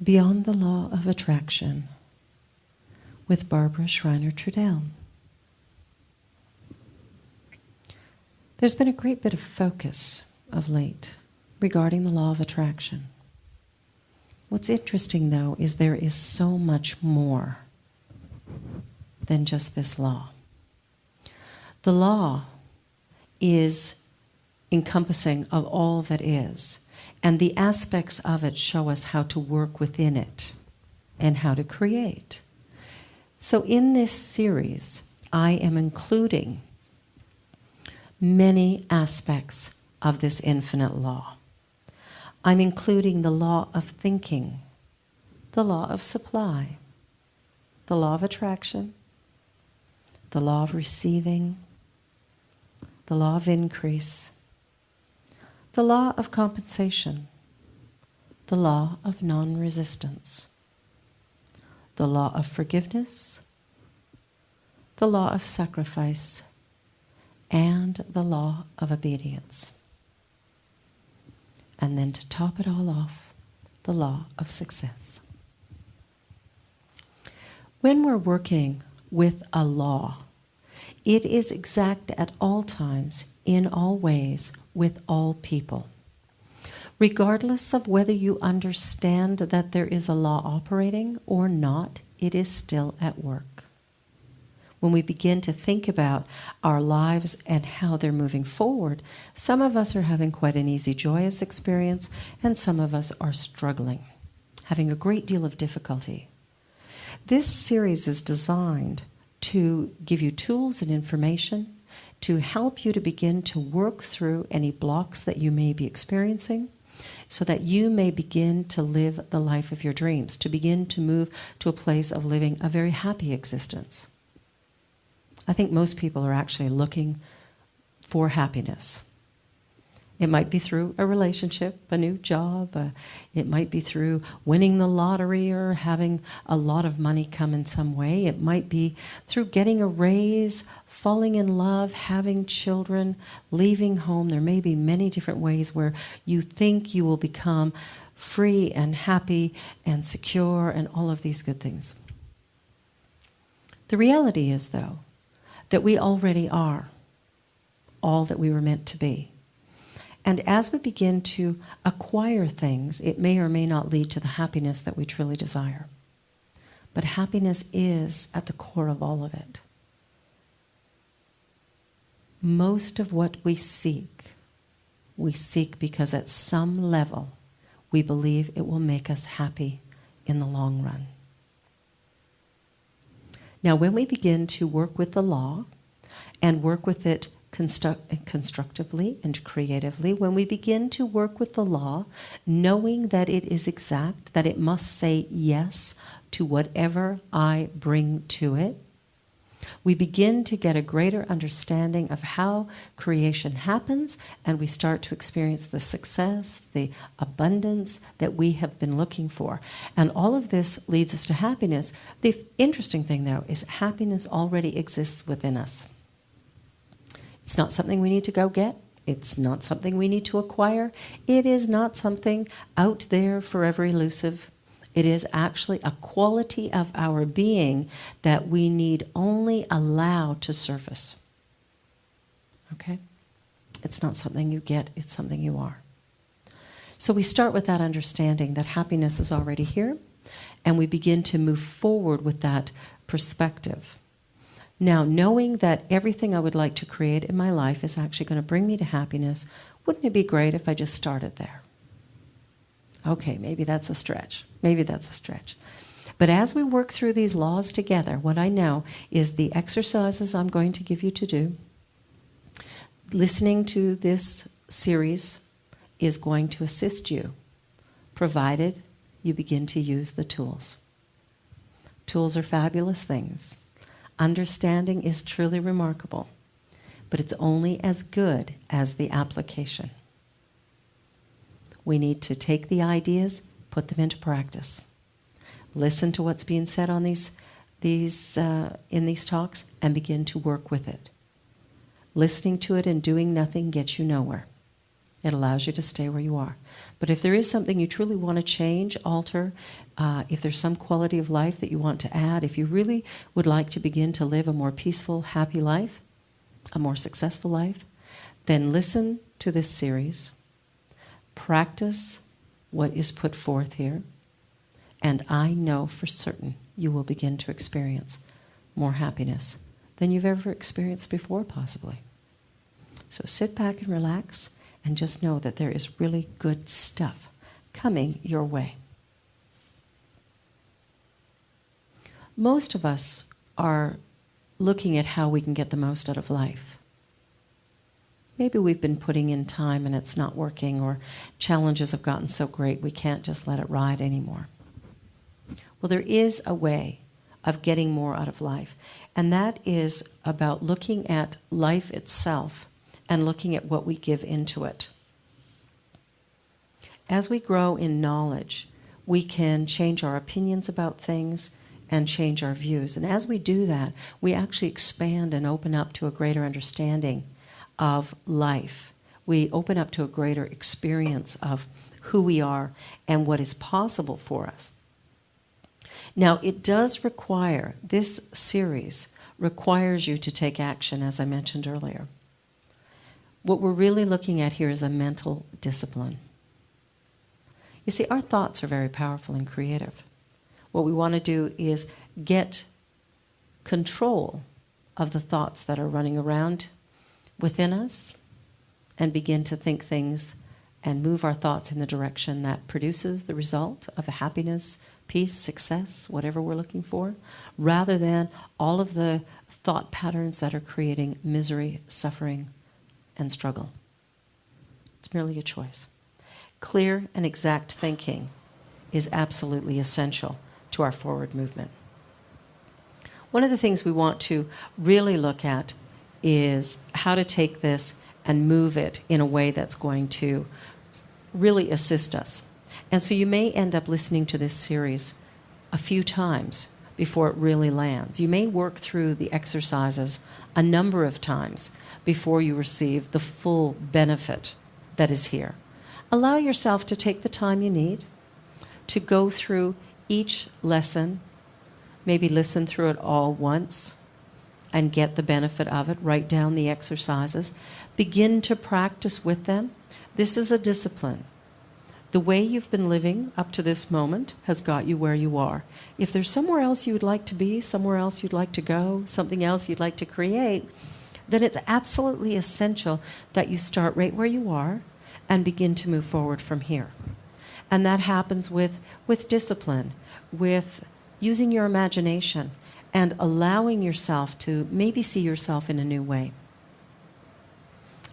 Beyond the Law of Attraction with Barbara Schreiner-Trudel. There's been a great bit of focus of late regarding the law of attraction. What's interesting, though, is there is so much more than just this law. The law is encompassing of all that is, and the aspects of it show us how to work within it and how to create. So in this series, I am including many aspects of this infinite law. I'm including the law of thinking, the law of supply, the law of attraction, the law of receiving, the law of increase, the law of compensation, the law of non-resistance, the law of forgiveness, the law of sacrifice, and the law of obedience. And then to top it all off, the law of success. When we're working with a law, it is exact at all times, in all ways, with all people. Regardless of whether you understand that there is a law operating or not, it is still at work. When we begin to think about our lives and how they're moving forward, some of us are having quite an easy, joyous experience, and some of us are struggling, having a great deal of difficulty. This series is designed to give you tools and information to help you to begin to work through any blocks that you may be experiencing so that you may begin to live the life of your dreams, to begin to move to a place of living a very happy existence. I think most people are actually looking for happiness. It might be through a relationship, a new job. It might be through winning the lottery or having a lot of money come in some way. It might be through getting a raise, falling in love, having children, leaving home. There may be many different ways where you think you will become free and happy and secure and all of these good things. The reality is, though, that we already are all that we were meant to be. And as we begin to acquire things, it may or may not lead to the happiness that we truly desire. But happiness is at the core of all of it. Most of what we seek because at some level we believe it will make us happy in the long run. Now, when we begin to work with the law and work with it constructively and creatively, when we begin to work with the law, knowing that it is exact, that it must say yes to whatever I bring to it, we begin to get a greater understanding of how creation happens, and we start to experience the success, the abundance that we have been looking for. And all of this leads us to happiness. The interesting thing, though, is happiness already exists within us. It's not something we need to go get. It's not something we need to acquire. It is not something out there forever elusive. It is actually a quality of our being that we need only allow to surface. Okay? It's not something you get, it's something you are. So we start with that understanding that happiness is already here, and we begin to move forward with that perspective. Now, knowing that everything I would like to create in my life is actually going to bring me to happiness, wouldn't it be great if I just started there? Okay, maybe that's a stretch. Maybe that's a stretch. But as we work through these laws together, what I know is the exercises I'm going to give you to do, listening to this series is going to assist you, provided you begin to use the tools. Tools are fabulous things. Understanding is truly remarkable, but it's only as good as the application. We need to take the ideas, put them into practice. Listen to what's being said on in these talks and begin to work with it. Listening to it and doing nothing gets you nowhere. It allows you to stay where you are. But if there is something you truly want to change, alter, if there's some quality of life that you want to add, if you really would like to begin to live a more peaceful, happy life, a more successful life, then listen to this series, practice what is put forth here, and I know for certain you will begin to experience more happiness than you've ever experienced before, possibly. So sit back and relax, and just know that there is really good stuff coming your way. Most of us are looking at how we can get the most out of life. Maybe we've been putting in time and it's not working, or challenges have gotten so great we can't just let it ride anymore. Well, there is a way of getting more out of life, and that is about looking at life itself and looking at what we give into it. As we grow in knowledge, we can change our opinions about things and change our views. And as we do that, we actually expand and open up to a greater understanding of life. We open up to a greater experience of who we are and what is possible for us. Now, it does require, this series requires you to take action, as I mentioned earlier. What we're really looking at here is a mental discipline. You see, our thoughts are very powerful and creative. What we want to do is get control of the thoughts that are running around within us and begin to think things and move our thoughts in the direction that produces the result of a happiness, peace, success, whatever we're looking for, rather than all of the thought patterns that are creating misery, suffering, and struggle. It's merely a choice. Clear and exact thinking is absolutely essential to our forward movement. One of the things we want to really look at is how to take this and move it in a way that's going to really assist us. And so you may end up listening to this series a few times before it really lands. You may work through the exercises a number of times before you receive the full benefit that is here. Allow yourself to take the time you need to go through each lesson, maybe listen through it all once and get the benefit of it. Write down the exercises. Begin to practice with them. This is a discipline. The way you've been living up to this moment has got you where you are. If there's somewhere else you would like to be, somewhere else you'd like to go, something else you'd like to create, then it's absolutely essential that you start right where you are and begin to move forward from here. And that happens with discipline, with using your imagination and allowing yourself to maybe see yourself in a new way.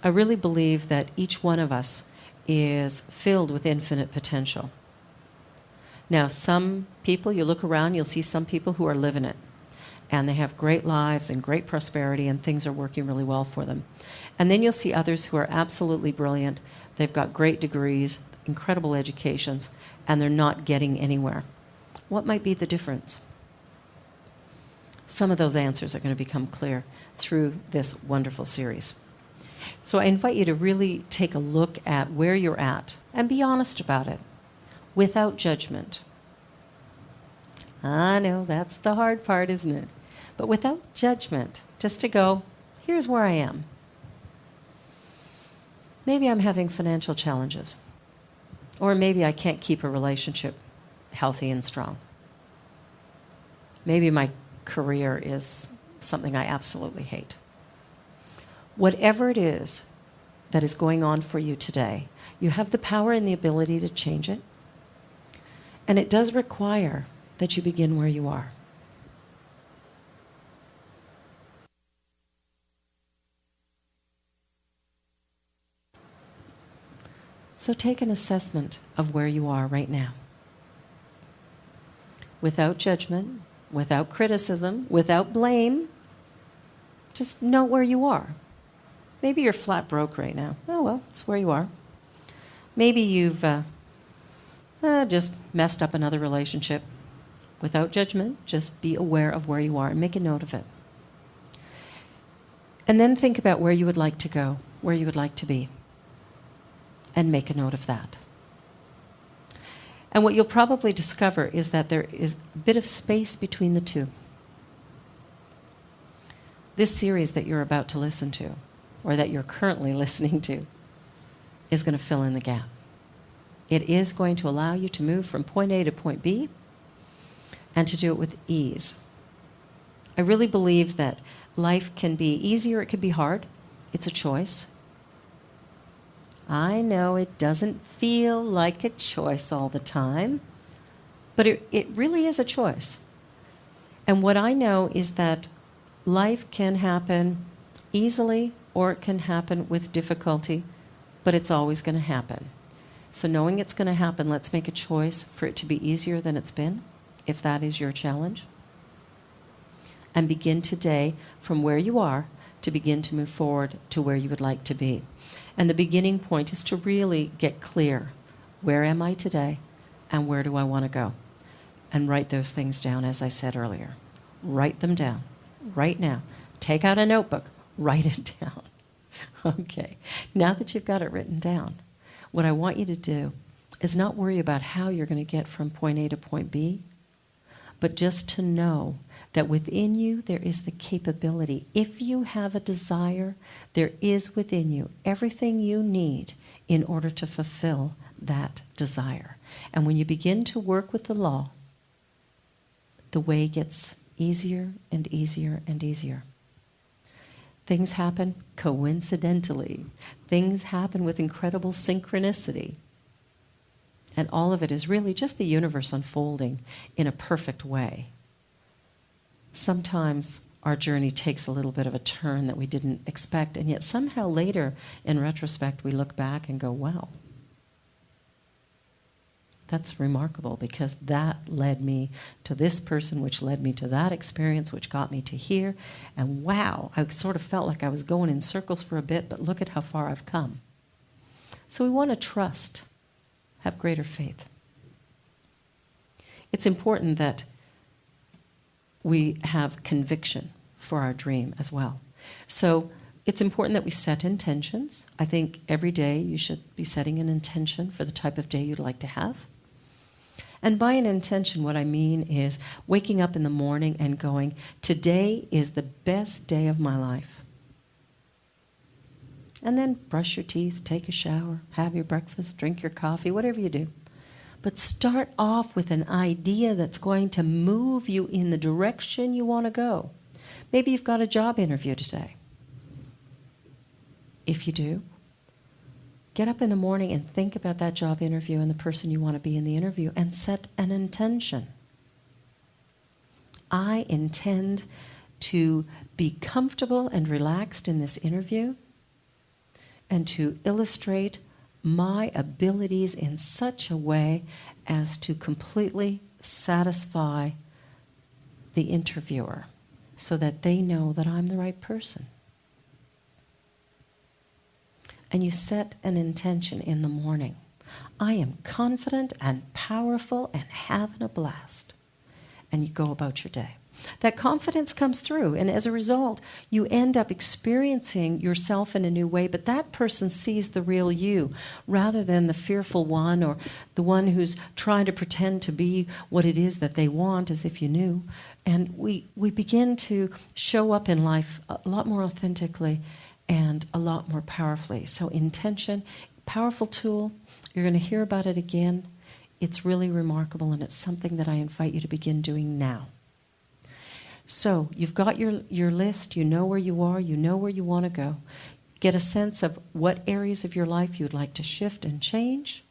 I really believe that each one of us is filled with infinite potential. Now, some people, you look around, you'll see some people who are living it, and they have great lives and great prosperity, and things are working really well for them. And then you'll see others who are absolutely brilliant. They've got great degrees, incredible educations, and they're not getting anywhere. What might be the difference? Some of those answers are going to become clear through this wonderful series. So I invite you to really take a look at where you're at and be honest about it, without judgment. I know, that's the hard part, isn't it? But without judgment, just to go, here's where I am. Maybe I'm having financial challenges, or maybe I can't keep a relationship healthy and strong. Maybe my career is something I absolutely hate. Whatever it is that is going on for you today, you have the power and the ability to change it. And it does require that you begin where you are. So take an assessment of where you are right now. Without judgment, without criticism, without blame, just note where you are. Maybe you're flat broke right now. Oh, well, it's where you are. Maybe you've just messed up another relationship. Without judgment, just be aware of where you are and make a note of it. And then think about where you would like to go, where you would like to be. and make a note of that. And what you'll probably discover is that there is a bit of space between the two. This series that you're about to listen to, or that you're currently listening to, is going to fill in the gap. It is going to allow you to move from point A to point B and to do it with ease. I really believe that life can be easier, it can be hard. It's a choice. I know it doesn't feel like a choice all the time, but it really is a choice. And what I know is that life can happen easily or it can happen with difficulty, but it's always going to happen. So knowing it's going to happen, let's make a choice for it to be easier than it's been, if that is your challenge. And begin today from where you are to begin to move forward to where you would like to be. And the beginning point is to really get clear. Where am I today and where do I want to go? And write those things down, as I said earlier. Write them down right now. Take out a notebook. Write it down. Okay. Now that you've got it written down, what I want you to do is not worry about how you're going to get from point A to point B, but just to know that within you there is the capability. If you have a desire, there is within you everything you need in order to fulfill that desire. And when you begin to work with the law, the way gets easier and easier and easier. Things happen coincidentally. Things happen with incredible synchronicity. And all of it is really just the universe unfolding in a perfect way. Sometimes our journey takes a little bit of a turn that we didn't expect, and yet somehow later, in retrospect, we look back and go, wow, that's remarkable, because that led me to this person, which led me to that experience, which got me to here. And wow, I sort of felt like I was going in circles for a bit, but look at how far I've come. So we want to trust, have greater faith. It's important that we have conviction for our dream as well. So it's important that we set intentions. I think every day you should be setting an intention for the type of day you'd like to have. And by an intention, what I mean is waking up in the morning and going, today is the best day of my life. And then brush your teeth, take a shower, have your breakfast, drink your coffee, whatever you do. But start off with an idea that's going to move you in the direction you want to go. Maybe you've got a job interview today. If you do, get up in the morning and think about that job interview and the person you want to be in the interview, and set an intention. I intend to be comfortable and relaxed in this interview and to illustrate my abilities in such a way as to completely satisfy the interviewer so that they know that I'm the right person. And you set an intention in the morning. I am confident and powerful and having a blast. And you go about your day. That confidence comes through, and as a result, you end up experiencing yourself in a new way, but that person sees the real you rather than the fearful one or the one who's trying to pretend to be what it is that they want as if you knew. And we begin to show up in life a lot more authentically and a lot more powerfully. So intention, powerful tool. You're going to hear about it again. It's really remarkable, and it's something that I invite you to begin doing now. So you've got your list, you know where you are, you know where you want to go. Get a sense of what areas of your life you'd like to shift and change.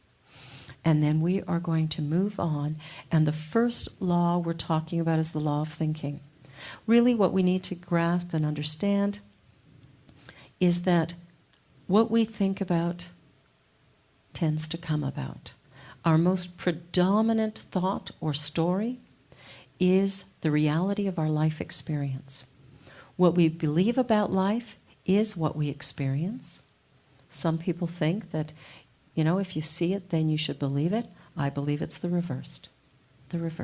And then we are going to move on. And the first law we're talking about is the law of thinking. Really what we need to grasp and understand is that what we think about tends to come about. Our most predominant thought or story is the reality of our life experience. What we believe about life is what we experience. Some people think that, if you see it, then you should believe it. I believe it's the reverse.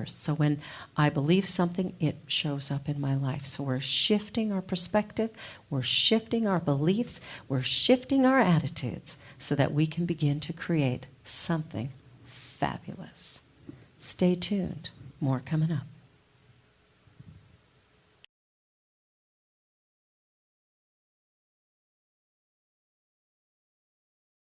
So when I believe something, it shows up in my life. So we're shifting our perspective, we're shifting our beliefs, we're shifting our attitudes so that we can begin to create something fabulous. Stay tuned. More coming up.